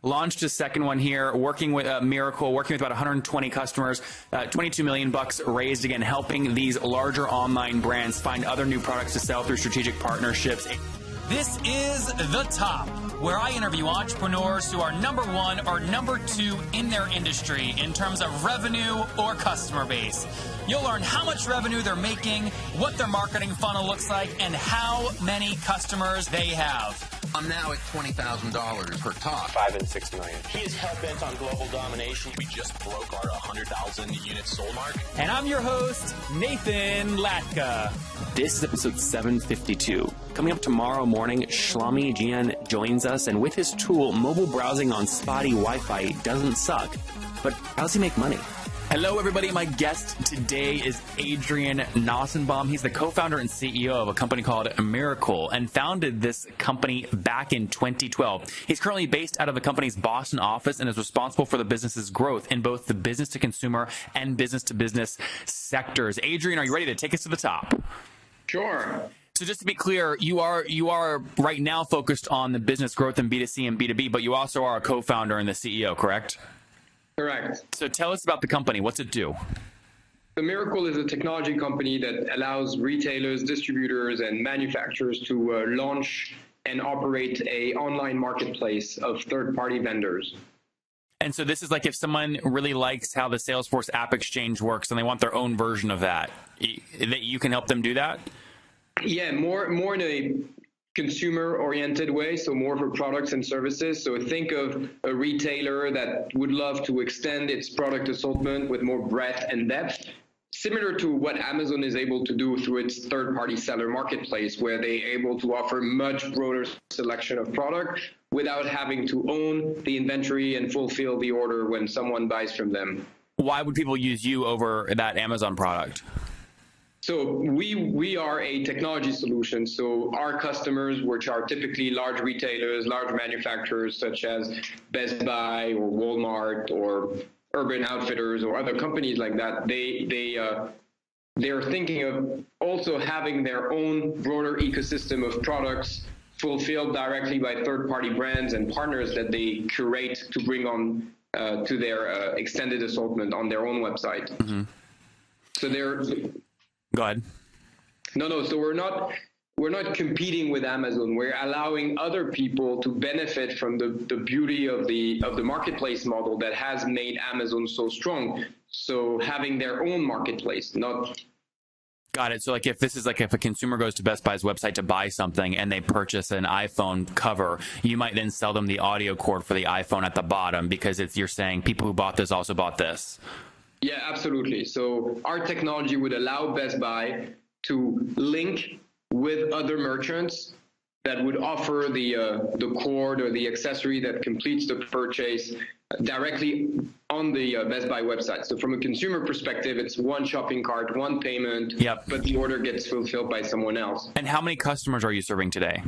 Launched a second one here, working with Mirakl, working with about 120 customers, 22 million bucks raised, again, helping these larger online brands find other new products to sell through strategic partnerships. This is The Top, where I interview entrepreneurs who are number one or number two in their industry in terms of revenue or customer base. You'll learn how much revenue they're making, what their marketing funnel looks like, and how many customers they have. I'm now at $20,000 per top. 5 and 6 million. He is hell-bent on global domination. We just broke our 100,000 units sold mark. And I'm your host, Nathan Latka. This is episode 752. Coming up tomorrow morning, Shlomi Jian joins us, and with his tool, mobile browsing on spotty Wi-Fi doesn't suck. But how does he make money? Hello, everybody. My guest today is Adrien Nossenbaum. He's the co-founder and CEO of a company called Mirakl and founded this company back in 2012. He's currently based out of the company's Boston office and is responsible for the business's growth in both the business-to-consumer and business-to-business sectors. Adrien, are you ready to take us to the top? Sure. So just to be clear, you are right now focused on the business growth in B2C and B2B, but you also are a co-founder and the CEO, correct? Correct. So tell us about the company. What's it do? The Mirakl is a technology company that allows retailers, distributors, and manufacturers to launch and operate an online marketplace of third-party vendors. And so this is like if someone really likes how the Salesforce App Exchange works and they want their own version of that, that you can help them do that? Yeah, more in a consumer-oriented way, so more for products and services. So think of a retailer that would love to extend its product assortment with more breadth and depth, similar to what Amazon is able to do through its third-party seller marketplace, where they're able to offer much broader selection of product without having to own the inventory and fulfill the order when someone buys from them. Why would people use you over that Amazon product? So we are a technology solution. So our customers, which are typically large retailers, large manufacturers such as Best Buy or Walmart or Urban Outfitters or other companies like that, they're thinking of also having their own broader ecosystem of products fulfilled directly by third-party brands and partners that they curate to bring on to their extended assortment on their own website. Mm-hmm. So they're... Go ahead. No. So we're not competing with Amazon. We're allowing other people to benefit from the beauty of the marketplace model that has made Amazon so strong. So having their own marketplace, not. Got it. So like if a consumer goes to Best Buy's website to buy something and they purchase an iPhone cover, you might then sell them the audio cord for the iPhone at the bottom because you're saying people who bought this also bought this. Yeah, absolutely. So our technology would allow Best Buy to link with other merchants that would offer the cord or the accessory that completes the purchase directly on the Best Buy website. So from a consumer perspective, it's one shopping cart, one payment, but the order gets fulfilled by someone else. And how many customers are you serving today?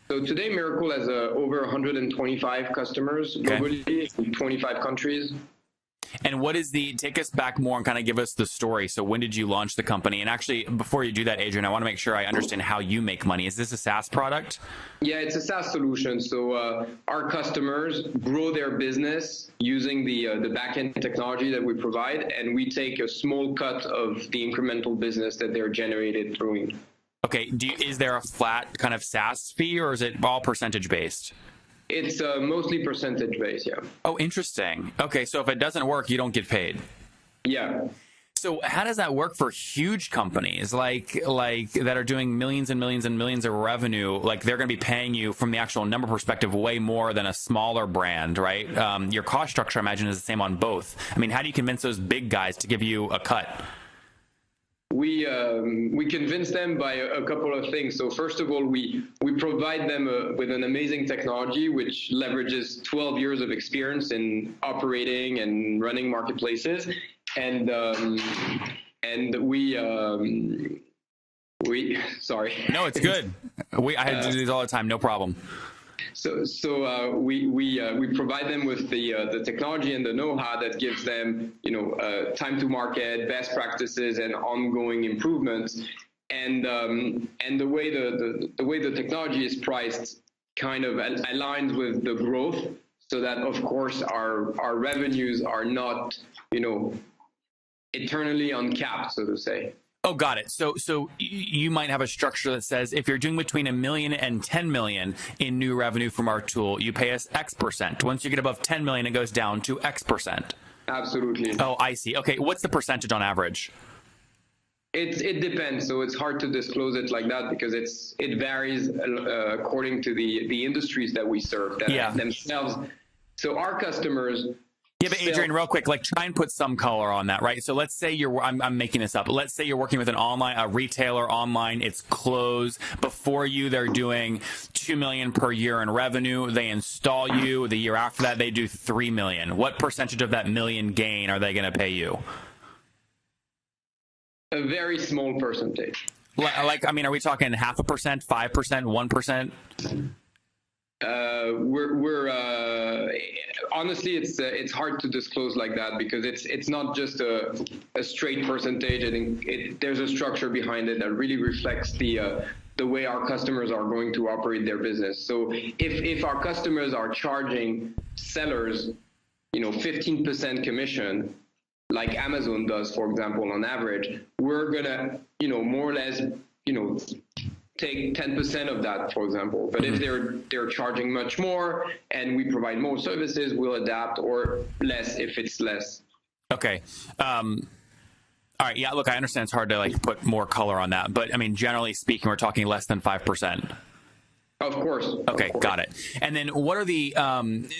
So today, Mirakl has over 125 customers globally in 25 countries. And take us back more and kind of give us the story. So when did you launch the company? And actually, before you do that, Adrien, I want to make sure I understand how you make money. Is this a SaaS product? Yeah, it's a SaaS solution. So our customers grow their business using the back-end technology that we provide, and we take a small cut of the incremental business that they're generated through. Okay. Is there a flat kind of SaaS fee, or is it all percentage-based? It's mostly percentage-based, yeah. Oh, interesting. Okay, so if it doesn't work, you don't get paid. Yeah. So how does that work for huge companies like that are doing millions and millions and millions of revenue? Like they're going to be paying you from the actual number perspective way more than a smaller brand, right? Your cost structure, I imagine, is the same on both. I mean, how do you convince those big guys to give you a cut? We convince them by a couple of things. So first of all, we provide them with an amazing technology which leverages 12 years of experience in operating and running marketplaces, and we sorry. No, it's good. I had to do these all the time. No problem. So we provide them with the technology and the know-how that gives them time to market, best practices, and ongoing improvements. And the way the technology is priced kind of aligns with the growth. so that, of course, our revenues are not, eternally uncapped, so to say. Oh, got it. So you might have a structure that says if you're doing between $1 million and 10 million in new revenue from our tool, you pay us X percent. Once you get above 10 million, it goes down to X percent. Absolutely. Oh, I see. Okay, what's the percentage on average? It depends. So it's hard to disclose it like that because it varies according to the industries that we serve themselves. So our customers. Yeah, but Adrien, real quick, like try and put some color on that, right? So let's say I'm making this up. Let's say you're working with a retailer online. It's closed. Before you, they're doing $2 million per year in revenue. They install you. The year after that, they do $3 million. What percentage of that million gain are they going to pay you? A very small percentage. Like, I mean, are we talking 0.5%, 5%, 1%? We're honestly, it's hard to disclose like that because it's not just a straight percentage. I think there's a structure behind it that really reflects the way our customers are going to operate their business. So if our customers are charging sellers, 15% commission, like Amazon does, for example, on average, we're gonna, more or less, take 10% of that, for example. But if they're charging much more and we provide more services, we'll adapt, or less if it's less. Okay. All right. Yeah. Look, I understand it's hard to put more color on that, but I mean, generally speaking, we're talking less than 5%. Of course. Okay, got it. And then what are the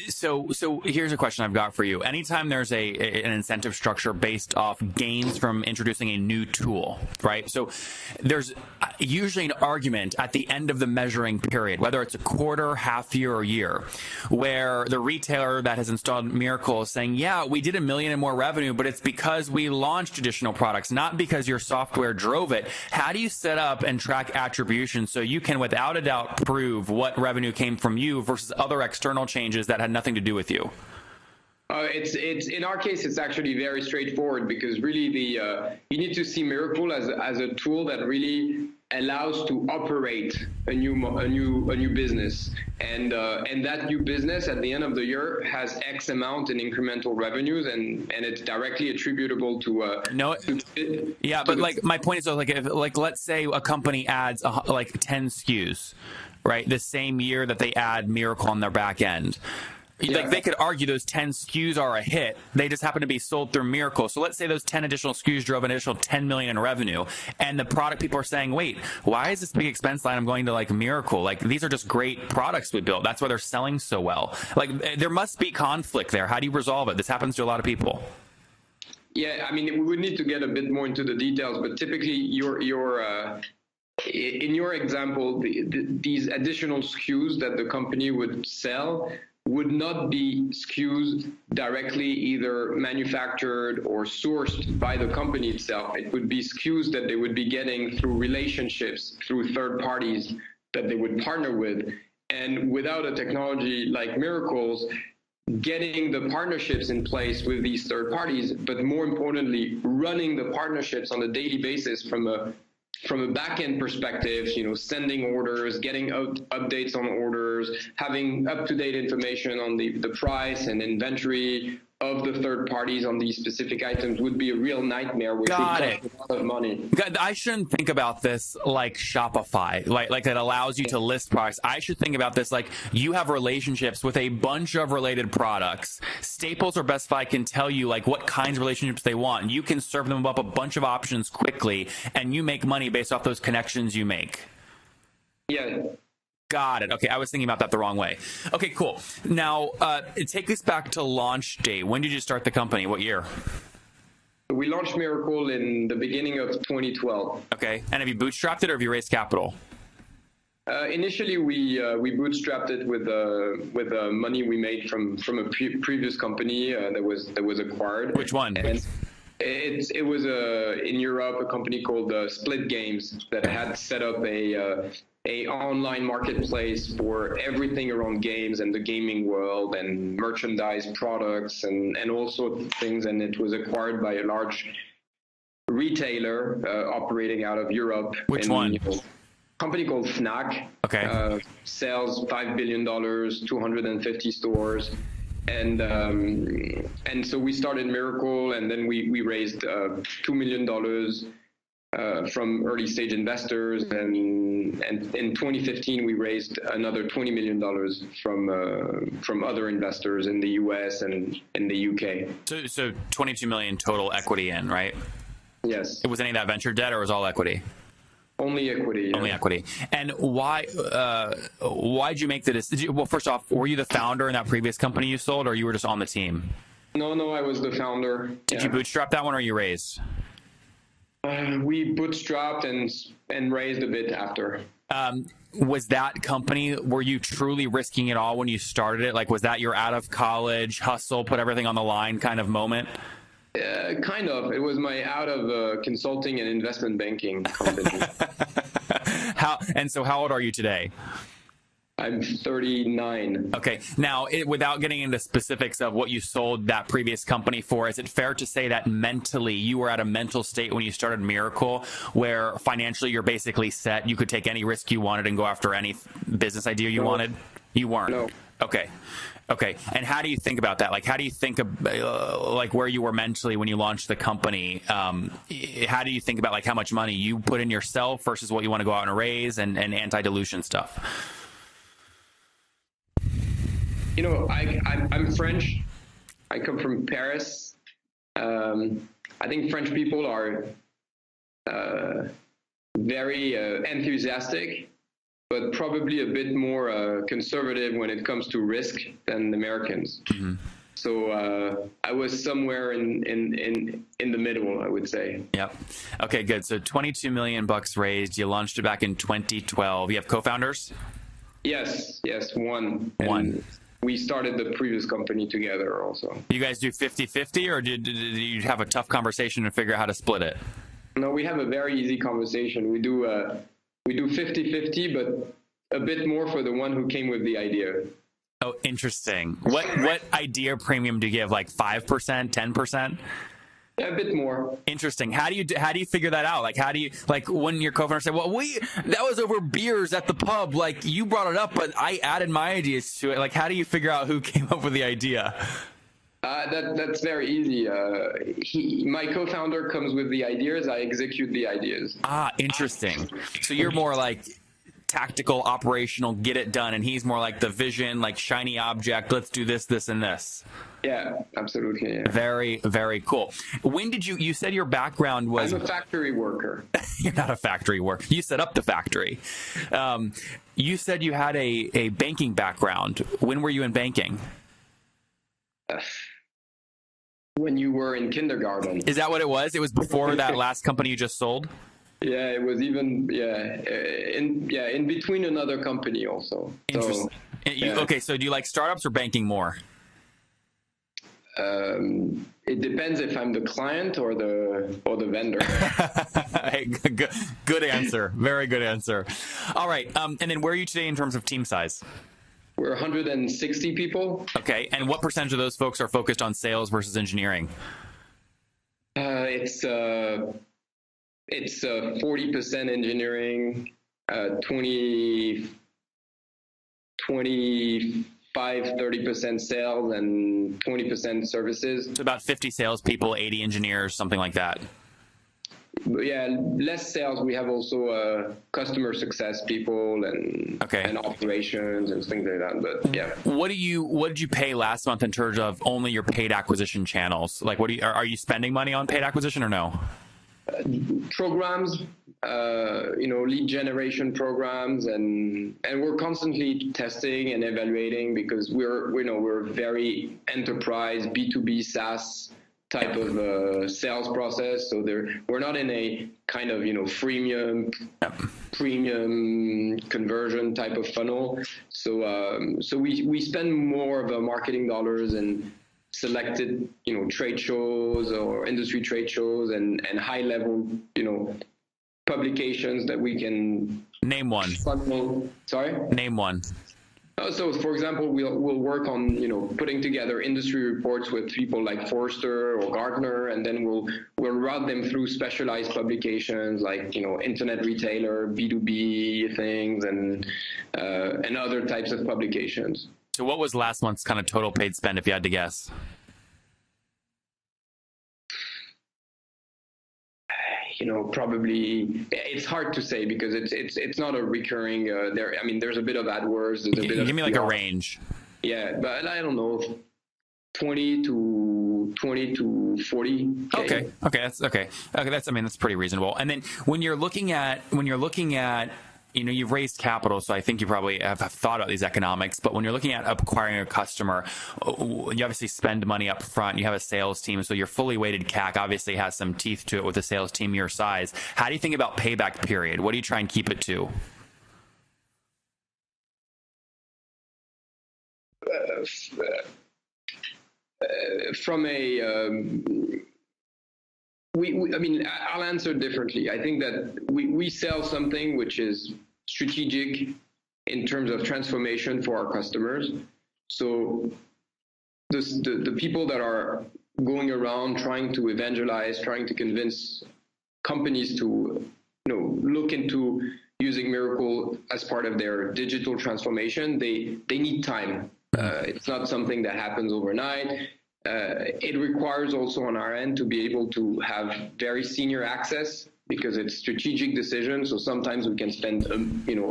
so here's a question I've got for you. Anytime there's an incentive structure based off gains from introducing a new tool, right? So there's usually an argument at the end of the measuring period, whether it's a quarter, half year, or year, where the retailer that has installed Mirakl is saying, yeah, we did $1 million in more revenue, but it's because we launched additional products, not because your software drove it. How do you set up and track attribution so you can, without a doubt, prove what revenue came from you versus other external changes that had nothing to do with you? It's in our case, it's actually very straightforward because really you need to see Mirakl as a tool that really allows to operate a new business, and that new business at the end of the year has X amount in incremental revenues, and it's directly attributable to but my point is, if let's say a company adds 10 SKUs, right, the same year that they add Mirakl on their back end. Yeah. They could argue those 10 SKUs are a hit. They just happen to be sold through Mirakl. So let's say those 10 additional SKUs drove an additional 10 million in revenue, and the product people are saying, wait, why is this big expense line I'm going to Mirakl? These are just great products we built. That's why they're selling so well. There must be conflict there. How do you resolve it? This happens to a lot of people. Yeah, I mean, we would need to get a bit more into the details, but typically in your example, these additional SKUs that the company would sell would not be SKUs directly either manufactured or sourced by the company itself. It would be SKUs that they would be getting through relationships, through third parties that they would partner with. And without a technology like Mirakl's, getting the partnerships in place with these third parties, but more importantly, running the partnerships on a daily basis from a back-end perspective, sending orders, getting updates on orders, having up-to-date information on the price and inventory of the third parties on these specific items would be a real nightmare, which would cost a lot of money. I shouldn't think about this like Shopify, like that allows you to list products. I should think about this like you have relationships with a bunch of related products. Staples or Best Buy can tell you what kinds of relationships they want, and you can serve them up a bunch of options quickly, and you make money based off those connections you make. Yeah. Got it. Okay, I was thinking about that the wrong way. Okay, cool. Now, take us back to launch date. When did you start the company? What year? We launched Mirakl in the beginning of 2012. Okay, and have you bootstrapped it or have you raised capital? Initially, we bootstrapped it with money we made from a previous company that was acquired. Which one? And it was in Europe, a company called Splitgames that had set up a online marketplace for everything around games and the gaming world and merchandise products and all sorts of things. And it was acquired by a large retailer operating out of Europe. Which one? Company called FNAC. Okay. Sells $5 billion, 250 stores. And so we started Mirakl, and then we raised $2 million from early stage investors, and in 2015 we raised another $20 million from other investors in the US and in the UK. So 22 million total equity in, right? Yes. Was any of that venture debt, or was all equity? Only equity. Yeah. Only equity. And why'd you make the decision? Well, first off, were you the founder in that previous company you sold, or you were just on the team? No, I was the founder. Did you bootstrap that one, or you raised? We bootstrapped and raised a bit after. Was that company, were you truly risking it all when you started it? Like, was that your out of college hustle, put everything on the line kind of moment? Kind of. It was my out of consulting and investment banking company. How old are you today? I'm 39. Okay. Now, without getting into specifics of what you sold that previous company for, is it fair to say that mentally you were at a mental state when you started Mirakl where financially you're basically set, you could take any risk you wanted and go after any business idea you wanted? You weren't? No. Okay. And how do you think about that? Like, how do you think of like where you were mentally when you launched the company? How do you think about like how much money you put in yourself versus what you want to go out and raise and anti-dilution stuff? You know, I'm French. I come from Paris. I think French people are very enthusiastic, but probably a bit more conservative when it comes to risk than Americans. Mm-hmm. So I was somewhere in the middle, I would say. Yep. Okay, good. So 22 million bucks raised. You launched it back in 2012. You have co-founders? Yes, one. And we started the previous company together also. You guys do 50-50, or did you have a tough conversation and figure out how to split it? No, we have a very easy conversation. We do 50-50, but a bit more for the one who came with the idea. Oh, interesting. What idea premium do you give? Like 5%, 10%? Yeah, a bit more. Interesting. How do you figure that out? Like, how do you, like, when your co-founder said, well, that was over beers at the pub. Like, you brought it up, but I added my ideas to it. Like, how do you figure out who came up with the idea? That's very easy. My co-founder comes with the ideas. I execute the ideas. Ah, interesting. So you're more like tactical, operational, get it done, and he's more like the vision, like shiny object. Let's do this, this, and this. Yeah, absolutely. Yeah. Very, very cool. When did you said your background was... I'm a factory worker. You're not a factory worker. You set up the factory. You said you had a banking background. When were you in banking? When you were in kindergarten. Is that what it was? It was before that last company you just sold? Yeah, it was even, in between another company also. Interesting. So, okay, so do you like startups or banking more? It depends if I'm the client or the vendor. Hey, good answer. Very good answer. All right. And then where are you today in terms of team size? We're 160 people. Okay. And what percentage of those folks are focused on sales versus engineering? It's 40% engineering, 30% sales, and 20% services. So about 50 salespeople, 80 engineers, something like that. Yeah, less sales. We have also customer success people and operations and things like that. But yeah, what did you pay last month in terms of only your paid acquisition channels? Like, are you spending money on paid acquisition or no? Programs, lead generation programs, and we're constantly testing and evaluating because we're very enterprise B2B SaaS type of sales process. So we're not in a kind of freemium conversion type of funnel. So we spend more of our marketing dollars in selected trade shows or industry trade shows and high level publications that we can name one. Sorry? Name one. So, for example, we'll work on putting together industry reports with people like Forrester or Gardner, and then we'll route them through specialized publications like internet retailer, B2B things, and other types of publications. So what was last month's kind of total paid spend, if you had to guess? Probably it's hard to say because it's not a recurring. There's a bit of AdWords. There's a bit Give of me like a range. Yeah, but I don't know, 20 to 40. Okay, that's okay. That's pretty reasonable. And then when you're looking at you've raised capital, so I think you probably have thought about these economics, but when you're looking at acquiring a customer, you obviously spend money up front. You have a sales team, so your fully weighted CAC obviously has some teeth to it with a sales team your size. How do you think about payback period? What do you try and keep it to? I'll answer differently. I think that we sell something which is strategic in terms of transformation for our customers. So the people that are going around trying to evangelize, trying to convince companies to look into using Mirakl as part of their digital transformation, they need time. It's not something that happens overnight. It requires also on our end to be able to have very senior access because it's strategic decisions. So sometimes we can spend a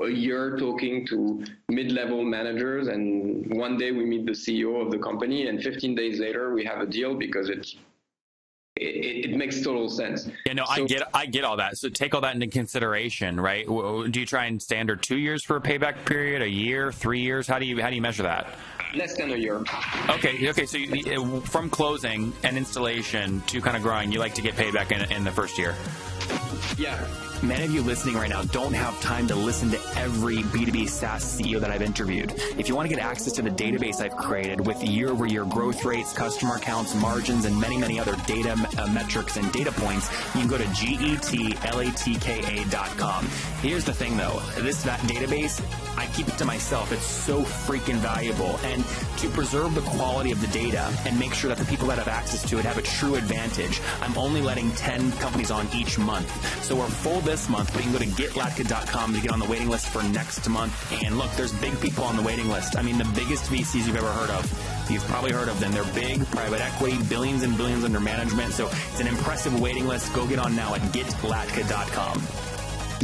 year talking to mid-level managers, and one day we meet the CEO of the company, and 15 days later we have a deal because it makes total sense. Yeah, no, so, I get all that. So take all that into consideration, right? Do you try and standard 2 years for a payback period, a year, 3 years? How do you measure that? Less than a year. Okay. So from closing and installation to kind of growing, you like to get paid back in the first year. Yeah. Many of you listening right now don't have time to listen to every B2B SaaS CEO that I've interviewed. If you want to get access to the database I've created with year-over-year growth rates, customer accounts, margins, and many, many other data metrics and data points, you can go to getlatka.com. Here's the thing, though. That database, I keep it to myself. It's so freaking valuable. And to preserve the quality of the data and make sure that the people that have access to it have a true advantage, I'm only letting 10 companies on each month. So we're full this month, but you can go to getlatka.com to get on the waiting list for next month. And look, there's big people on the waiting list. I mean, the biggest VCs you've ever heard of. You've probably heard of them. They're big, private equity, billions and billions under management. So it's an impressive waiting list. Go get on now at getlatka.com.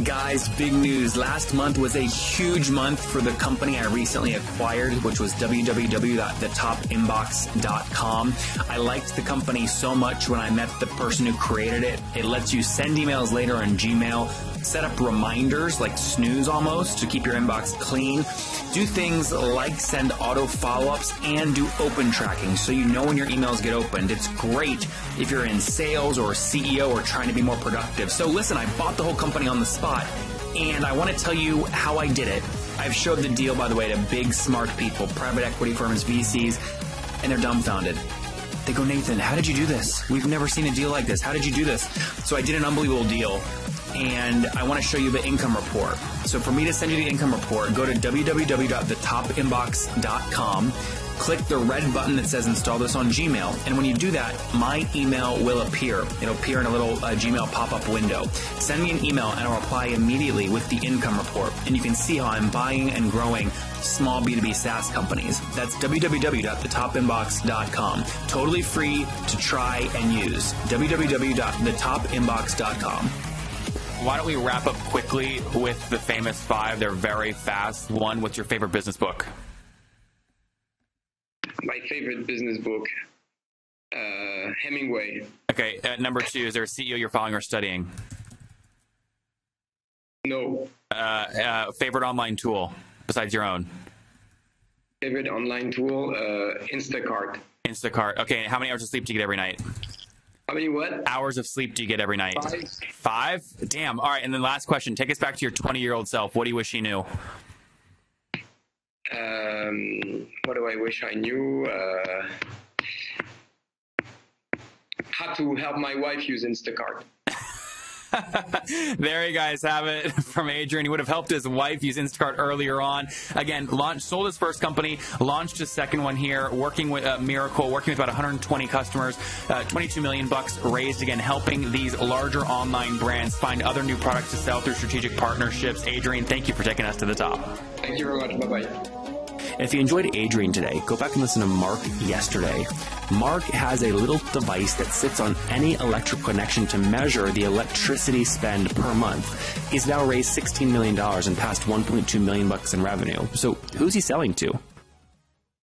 Guys, big news. Last month was a huge month for the company I recently acquired, which was www.thetopinbox.com. I liked the company so much when I met the person who created it. It lets you send emails later on Gmail, set up reminders like snooze almost to keep your inbox clean, do things like send auto follow-ups and do open tracking so you know when your emails get opened. It's great if you're in sales or CEO or trying to be more productive. So listen, I bought the whole company on the spot and I want to tell you how I did it. I've showed the deal, by the way, to big, smart people, private equity firms, VCs, and they're dumbfounded. They go, Nathan, how did you do this? We've never seen a deal like this. How did you do this? So I did an unbelievable deal. And I want to show you the income report. So for me to send you the income report, go to www.thetopinbox.com, click the red button that says install this on Gmail. And when you do that, my email will appear. It'll appear in a little Gmail pop-up window. Send me an email and I'll reply immediately with the income report. And you can see how I'm buying and growing small B2B SaaS companies. That's www.thetopinbox.com. Totally free to try and use. www.thetopinbox.com. Why don't we wrap up quickly with the famous 5? They're very fast. 1, what's your favorite business book? My favorite business book, Hemingway. Okay, number 2, is there a CEO you're following or studying? No. Favorite online tool besides your own? Favorite online tool, Instacart. Instacart. Okay, how many hours of sleep do you get every night? How many what? Hours of sleep do you get every night? 5. 5? Damn. All right, and then last question. Take us back to your 20-year-old self. What do you wish you knew? What do I wish I knew? How to help my wife use Instacart. There you guys have it from Adrien. He would have helped his wife use Instacart earlier on. Again, sold his first company, launched his second one here, working with Mirakl, working with about 120 customers, $22 million raised, again, helping these larger online brands find other new products to sell through strategic partnerships. Adrien, thank you for taking us to the top. Thank you very much. Bye-bye. If you enjoyed Adrien today, go back and listen to Mark yesterday. Mark has a little device that sits on any electric connection to measure the electricity spend per month. He's now raised $16 million and passed $1.2 million in revenue. So who's he selling to?